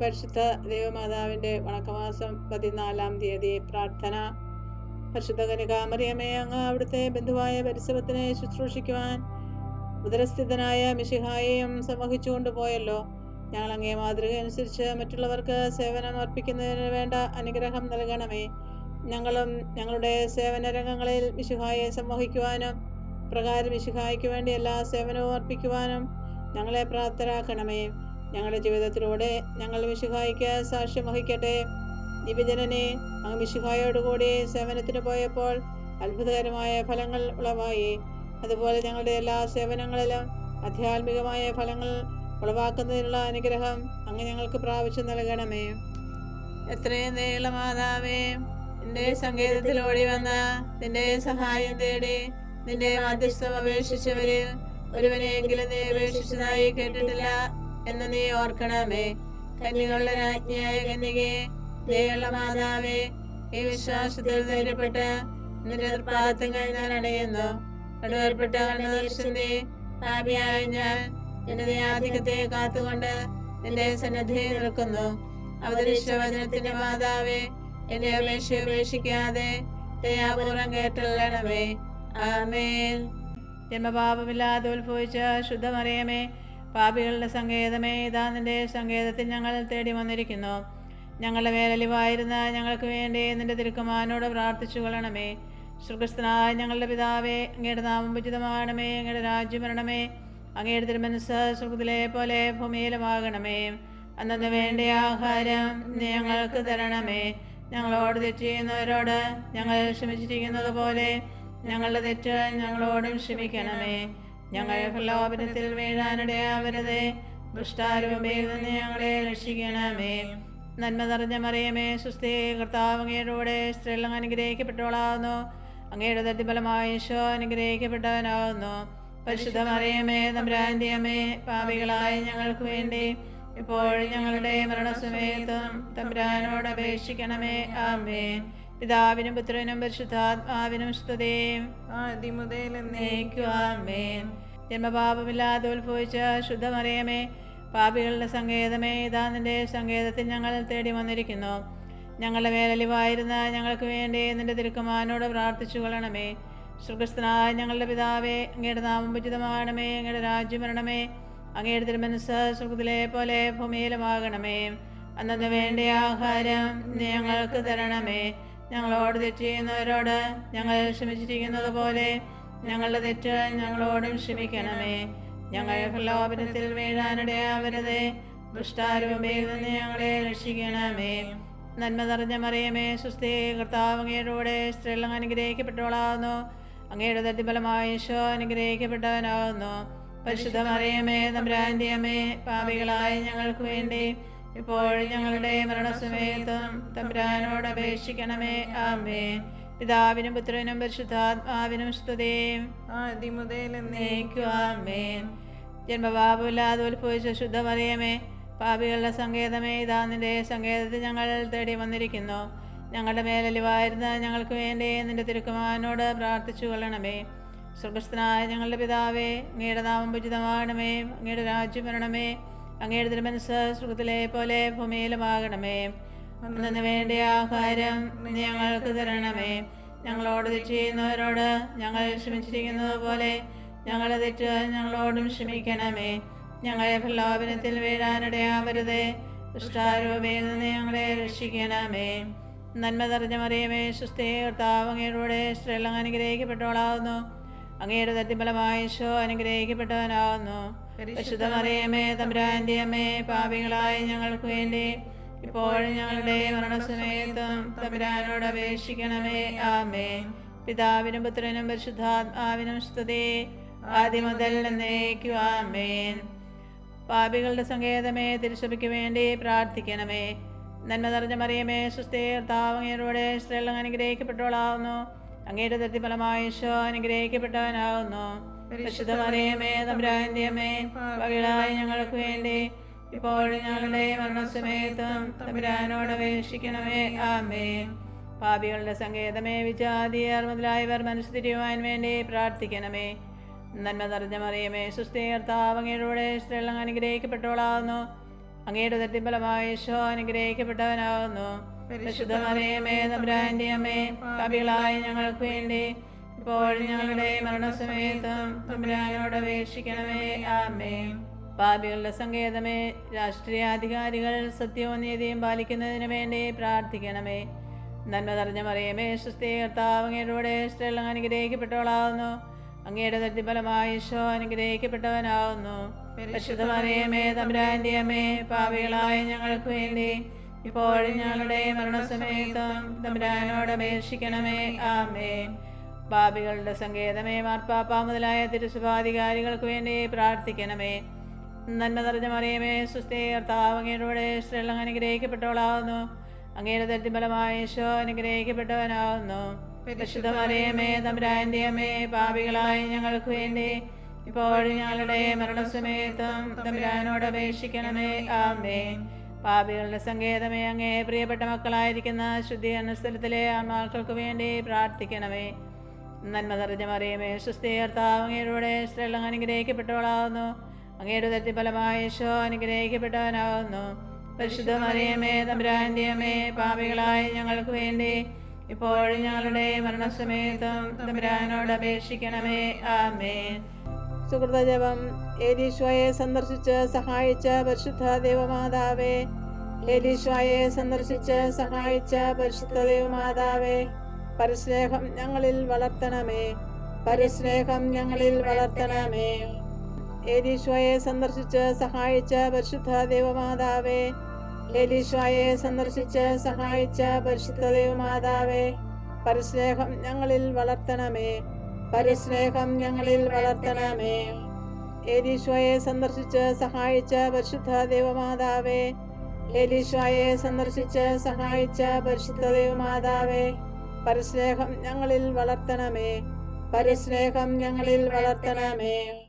പരിശുദ്ധ ദൈവമാതാവിൻ്റെ വണക്കമാസം 14-ാം തീയതി പ്രാർത്ഥന. പരിശുദ്ധ കന്യകാമറിയമേ, അങ്ങ് അവിടുത്തെ ബന്ധുവായ പരിസരത്തിനെ ശുശ്രൂഷിക്കുവാൻ ഉദരസ്ഥിതനായ മിശിഹായെയും സംവഹിച്ചു കൊണ്ടുപോയല്ലോ. ഞങ്ങൾ അങ്ങേ മാതൃക അനുസരിച്ച് മറ്റുള്ളവർക്ക് സേവനം അർപ്പിക്കുന്നതിന് വേണ്ട അനുഗ്രഹം നൽകണമേ. ഞങ്ങളും ഞങ്ങളുടെ സേവന രംഗങ്ങളിൽ മിശിഹായെ സംവഹിക്കുവാനും പ്രകാരം മിശിഹായ്ക്ക് വേണ്ടി എല്ലാ സേവനവും അർപ്പിക്കുവാനും ഞങ്ങളെ പ്രാപ്തരാക്കണമേ. ഞങ്ങളുടെ ജീവിതത്തിലൂടെ ഞങ്ങൾ മിശിഹായ്ക്ക് സാക്ഷ്യം വഹിക്കട്ടെ. ദിവ്യജനനെ, അങ്ങ് മിശിഹായോടുകൂടി സേവനത്തിന് പോയപ്പോൾ അത്ഭുതകരമായ ഫലങ്ങൾ ഉളവായി. അതുപോലെ ഞങ്ങളുടെ എല്ലാ സേവനങ്ങളിലും ആധ്യാത്മികമായ ഫലങ്ങൾ ഉളവാക്കുന്നതിനുള്ള അനുഗ്രഹം അങ്ങ് ഞങ്ങൾക്ക് പ്രാപിച്ചു നൽകണമേ. എത്രയും ദയുള്ള മാതാവേ, നിന്റെ സങ്കേതത്തിൽ ഓടി വന്ന നിന്റെ സഹായം തേടി നിന്റെ മധ്യസ്ഥം അപേക്ഷിച്ചവരിൽ ഒരുവനെയെങ്കിലും നീ അപേക്ഷിച്ചതായി കേട്ടിട്ടില്ല എന്ന് നീ ഓർക്കണമേ. കന്യകളുടെ രാജ്ഞിയായ കന്യകേ, ദയുള്ള മാതാവേ, ഈ വിശ്വാസത്തിൽ ധൈര്യപ്പെട്ട് നിന്റെ പാദത്തങ്ങൾ ഞാൻ അണയുന്നു. കടുവേർപ്പെട്ട കണ്ണുദർശിന്റെ പാപിയായ ഞാൻ നിന്റെ ആധിക്യത്തെ കാത്തുകൊണ്ട് നിന്റെ സന്നദ്ധയിൽ നിൽക്കുന്നു. അവതരിച്ച വചനത്തിന്റെ മാതാവേ, എന്റെ അപേക്ഷ ഉപേക്ഷിക്കാതെ ദയാപൂർവം കേട്ടല്ലണമേ. ആമേൻ. ജന്മപാപമില്ലാതെ ഉത്ഭവിച്ച ശുദ്ധമറിയമേ, പാപികളുടെ സങ്കേതമേ, ഇതാ നിന്റെ സങ്കേതത്തിൽ ഞങ്ങൾ തേടി വന്നിരിക്കുന്നു. ഞങ്ങളുടെ മേലലിവായിരുന്ന ഞങ്ങൾക്ക് വേണ്ടി നിന്റെ തിരുക്കുമാരനോട് പ്രാർത്ഥിച്ചു കൊള്ളണമേ. സ്വർഗ്ഗസ്ഥനായ ഞങ്ങളുടെ പിതാവേ, അങ്ങയുടെ നാമം ഉചിതമാകണമേ. അങ്ങയുടെ രാജ്യം വരണമേ. അങ്ങയുടെ തിരുമനസ്സ് സ്വർഗ്ഗത്തിലെ പോലെ ഭൂമിയിലുമാകണമേ. അന്നു വേണ്ട ആഹാരം നീ ഞങ്ങൾക്ക് തരണമേ. ഞങ്ങളോട് തെറ്റ് ചെയ്യുന്നവരോട് ഞങ്ങൾ ക്ഷമിച്ചിരിക്കുന്നത് പോലെ ഞങ്ങളുടെ തെറ്റ് ഞങ്ങളോടും ക്ഷമിക്കണമേ. ഞങ്ങൾ പ്രലോഭനത്തിൽ വീഴാനിടയാവരുതേ. ദുഷ്ടാരൂപയിൽ നിന്ന് ഞങ്ങളെ രക്ഷിക്കണമേ. നന്മ നിറഞ്ഞ മറിയമേ, സ്വസ്തി, കർത്താവ് അങ്ങയുടെ കൂടെ സ്ത്രീകൾ അനുഗ്രഹിക്കപ്പെട്ടവളാകുന്നു. അങ്ങയുടെ ദരിദ്രഫലമായ ഈശോ അനുഗ്രഹിക്കപ്പെട്ടവനാകുന്നു. പരിശുദ്ധ മറിയമേ, തമ്പുരാന്റെ അമ്മേ, പാപികളായ ഞങ്ങൾക്ക് വേണ്ടി ഇപ്പോഴും ഞങ്ങളുടെ മരണസമയത്തും തമ്പുരാനോട് അപേക്ഷിക്കണമേ. ആമേൻ. പിതാവിനും പുത്രനും പരിശുദ്ധാത്മാവിനും സ്തുതി, ആദ്യം മുതൽ എന്നേക്കും. ആമേൻ. ജന്മപാപമില്ലാതെ ഉത്ഭവിച്ച ശുദ്ധമറിയമേ, പാപികളുടെ സങ്കേതമേ, ഇതാ നിന്റെ സങ്കേതത്തിൽ ഞങ്ങൾ തേടി വന്നിരിക്കുന്നു. ഞങ്ങളുടെ മേലലിവായിരുന്ന ഞങ്ങൾക്ക് വേണ്ടി നിന്റെ തിരുക്കുമാരനോട് പ്രാർത്ഥിച്ചു കൊള്ളണമേ. സ്വർഗ്ഗസ്ഥനായ ഞങ്ങളുടെ പിതാവേ, അങ്ങയുടെ നാമം ഉചിതമാകണമേ. അങ്ങയുടെ രാജ്യം വരണമേ. അങ്ങയുടെ തിരുമനസ്സ് സ്വർഗ്ഗത്തിലെ പോലെ ഭൂമിയിലുമാകണമേ. അന്നു വേണ്ട ആഹാരം നീ ഞങ്ങൾക്ക് തരണമേ. ഞങ്ങളോട് തെറ്റ് ചെയ്യുന്നവരോട് ഞങ്ങൾ ക്ഷമിച്ചിരിക്കുന്നത് പോലെ ഞങ്ങളുടെ തെറ്റ് ഞങ്ങളോടും ക്ഷമിക്കണമേ. ഞങ്ങൾ പ്രലോഭനത്തിൽ വീഴാനിടയാവരുതേ. ദുഷ്ടാരൂപയിൽ നിന്ന് ഞങ്ങളെ രക്ഷിക്കണമേ. നന്മ നിറഞ്ഞ മറിയമേ, സ്വസ്തി, കർത്താവ് അങ്ങയുടെ കൂടെ സ്ത്രീകൾ അനുഗ്രഹിക്കപ്പെട്ടവളാകുന്നു. അങ്ങയുടെ ദരിദ്രഫലമായ ഈശോ അനുഗ്രഹിക്കപ്പെട്ടവനാകുന്നു. പരിശുദ്ധ മറിയമേ, തമ്പുരാന്റെ അമ്മേ, പാപികളായ ഞങ്ങൾക്ക് വേണ്ടി ഇപ്പോഴും ഞങ്ങളുടെ മരണസമയത്തും തമ്പുരാനോട് അപേക്ഷിക്കണമേ. ആമേൻ. പിതാവിനും പുത്രനും പരിശുദ്ധാത്മാവിനും സ്തുതി, ആദ്യം മുതൽ എന്നേക്കും. ആമേൻ. ജന്മപാപമില്ലാതെ ഉത്ഭവിച്ച ശുദ്ധമറിയമേ, പാപികളുടെ സങ്കേതമേ, ഇതാ നിന്റെ സങ്കേതത്തിൽ ഞങ്ങൾ തേടി വന്നിരിക്കുന്നു. ഞങ്ങളുടെ മേലലിവായിരുന്ന ഞങ്ങൾക്ക് വേണ്ടി നിന്റെ തിരുക്കുമാരനോട് പ്രാർത്ഥിച്ചു കൊള്ളണമേ. സ്വർഗ്ഗസ്ഥനായ ഞങ്ങളുടെ പിതാവേ, അങ്ങയുടെ നാമം ഉചിതമാകണമേ. അങ്ങയുടെ രാജ്യം വരണമേ. അങ്ങയുടെ തിരുമനസ്സ് സ്വർഗ്ഗത്തിലെ പോലെ ഭൂമിയിലുമാകണമേ. അന്നു വേണ്ട ആഹാരം നീ ഞങ്ങൾക്ക് തരണമേ. ഞങ്ങളോട് തെറ്റ് ചെയ്യുന്നവരോട് ഞങ്ങൾ ക്ഷമിച്ചിരിക്കുന്നത് പോലെ ഞങ്ങളുടെ തെറ്റ് ഞങ്ങളോടും ക്ഷമിക്കണമേ. ഞങ്ങളെ പ്രലോഭനത്തിൽ വീഴാനിടയാവരുതേ. ദുഷ്ടാരൂപയിൽ നിന്ന് ഞങ്ങളെ രക്ഷിക്കണമേ. നന്മ നിറഞ്ഞ മറിയമേ, സ്വസ്തി, കർത്താവ് അങ്ങയുടെ കൂടെ സ്ത്രീകൾ അനുഗ്രഹിക്കപ്പെട്ടവളാകുന്നു. അങ്ങയുടെ ദരിദ്രഫലമായ ഈശോ അനുഗ്രഹിക്കപ്പെട്ടവനാകുന്നു. പരിശുദ്ധ മറിയമേ, തമ്പുരാന്റെ അമ്മേ, പാപികളായ ഞങ്ങൾക്ക് വേണ്ടി ഇപ്പോഴും ഞങ്ങളുടെ മരണസമയത്തും തമ്പുരാനോട് അപേക്ഷിക്കണമേ. ആമേൻ. പിതാവിനും പുത്രനും പരിശുദ്ധാത്മാവിനും സ്തുതി, ആദ്യം മുതൽ എന്നേക്കും. ആമേൻ. പാപികളുടെ സങ്കേതമേ, തിരുസഭയ്ക്ക് വേണ്ടി പ്രാർത്ഥിക്കണമേ. നന്മ നിറഞ്ഞ മറിയമേ, സ്വസ്തി, കർത്താവ് അങ്ങയുടെ കൂടെ സ്ത്രീകൾ അനുഗ്രഹിക്കപ്പെട്ടവളാകുന്നു. അങ്ങയുടെ ദരിദ്രഫലമായ ഈശോ അനുഗ്രഹിക്കപ്പെട്ടവനാകുന്നു. പരിശുദ്ധ മറിയമേ, തമ്പുരാന്റെ അമ്മേ, പാപികളായ ഞങ്ങൾക്ക് വേണ്ടി ഇപ്പോഴും ഞങ്ങളുടെ മരണസമയത്തും തമ്പുരാനോട് അപേക്ഷിക്കണമേ. ആമേൻ. പാപികളുടെ സങ്കേതമേ, വിജാതിയർ മുതലായവർ മനസ്സ് തിരിയുവാൻ വേണ്ടി പ്രാർത്ഥിക്കണമേ. നന്മ നിറഞ്ഞ മറിയമേ, സ്വസ്തി, കർത്താവ് അങ്ങയുടെ കൂടെ സ്ത്രീകൾ അനുഗ്രഹിക്കപ്പെട്ടവളാകുന്നു. അങ്ങയുടെ ഉദരത്തിൻ ഫലമായി ഈശോ അനുഗ്രഹിക്കപ്പെട്ടവനാകുന്നു. പരിശുദ്ധ മറിയമേ തമ്പുരാന്റെ അമ്മേ, പാപികളായ ഞങ്ങൾക്ക് വേണ്ടി ഇപ്പോഴും ഞങ്ങളുടെ മരണസമയത്തും തമ്പുരാനോട് അപേക്ഷിക്കണമേ. ആമേൻ. പാപികളുടെ സങ്കേതമേ, രാഷ്ട്രീയാധികാരികൾ സത്യവും നീതിയും പാലിക്കുന്നതിന് വേണ്ടി പ്രാർത്ഥിക്കണമേ. നന്മ നിറഞ്ഞ മറിയമേ, സ്വസ്തി, കർത്താവ് അങ്ങയുടെ സ്ത്രീകൾ അനുഗ്രഹിക്കപ്പെട്ടവളാകുന്നു. അങ്ങയുടെ ഉദരത്തിൻ ഫലമായി ഈശോ അനുഗ്രഹിക്കപ്പെട്ടവനാകുന്നു. പരിശുദ്ധ മറിയമേ തമ്പുരാന്റെ അമ്മേ, പാപികളായ ഞങ്ങൾക്ക് വേണ്ടി ഇപ്പോഴും ഞങ്ങളുടെ മരണസമയത്തും തമ്പുരാനോട് അപേക്ഷിക്കണമേ. ആമേൻ. പാപികളുടെ സങ്കേതമേ, മാർപ്പാപ്പ മുതലായ തിരുസഭാധികാരികൾക്ക് വേണ്ടി പ്രാർത്ഥിക്കണമേ. നന്മ നിറഞ്ഞ മറിയമേ, സ്വസ്തി, കർത്താവ് അങ്ങയുടെ സ്ത്രീകൾ അനുഗ്രഹിക്കപ്പെട്ടവളാകുന്നു. അങ്ങയുടെ ഉദരത്തിൻ ഫലമായി ഈശോ അനുഗ്രഹിക്കപ്പെട്ടവനാകുന്നു. പരിശുദ്ധ മറിയമേ തമ്പുരാന്റെ അമ്മേ, പാപികളായ ഞങ്ങൾക്ക് വേണ്ടി ഇപ്പോഴും ഞങ്ങളുടെ മരണസമയത്തും തമ്പുരാനോട് അപേക്ഷിക്കണമേ. ആമേൻ. പാപികളുടെ സങ്കേതമേ, അങ്ങേ പ്രിയപ്പെട്ട മക്കളായിരിക്കുന്ന ശുദ്ധീകരണ സ്ഥലത്തിലെ ആത്മാക്കൾക്ക് വേണ്ടി പ്രാർത്ഥിക്കണമേ. നന്മ നിറഞ്ഞ മറിയമേ, സ്വസ്തി, കർത്താവ് അങ്ങയുടെ സ്ത്രീകൾ അനുഗ്രഹിക്കപ്പെട്ടവളാകുന്നു. അങ്ങയുടെ ഉദരത്തിൻ ഫലമായി ഈശോ അനുഗ്രഹിക്കപ്പെട്ടവനാകുന്നു. പരിശുദ്ധ മറിയമേ തമ്പുരാന്റെ അമ്മേ, പാപികളായ ഞങ്ങൾക്ക് വേണ്ടി ഇപ്പോഴും ഞങ്ങളുടെ മരണസമയത്തും തമ്പുരാനോട് അപേക്ഷിക്കണമേ. ആമേൻ. സുഹൃതജപം. എലീശോയെ സന്ദർശിച്ച് സഹായിച്ച പരിശുദ്ധ ദൈവമാതാവേ, എലീശോയെ സന്ദർശിച്ച് സഹായിച്ച പരിശുദ്ധ ദൈവമാതാവേ, പരസ്നേഹം ഞങ്ങളിൽ വളർത്തണമേ, പരസ്നേഹം ഞങ്ങളിൽ വളർത്തണമേ. എലീശോയെ സന്ദർശിച്ച് സഹായിച്ച പരിശുദ്ധ ദൈവമാതാവേ, എലീശോയെ സന്ദർശിച്ച് സഹായിച്ച പരിശുദ്ധ ദൈവമാതാവേ, പരസ്നേഹം ഞങ്ങളിൽ വളർത്തണമേ, പരസ്നേഹം ഞങ്ങളിൽ വളർത്തണമേ. എലീശോയെ സന്ദർശിച്ച് സഹായിച്ച പരിശുദ്ധ ദൈവമാതാവേ, എലീശോയെ സന്ദർശിച്ച് സഹായിച്ച പരിശുദ്ധ ദൈവമാതാവേ, പരസ്നേഹം ഞങ്ങളിൽ വളർത്തണമേ, പരസ്നേഹം ഞങ്ങളിൽ വളർത്തണമേ.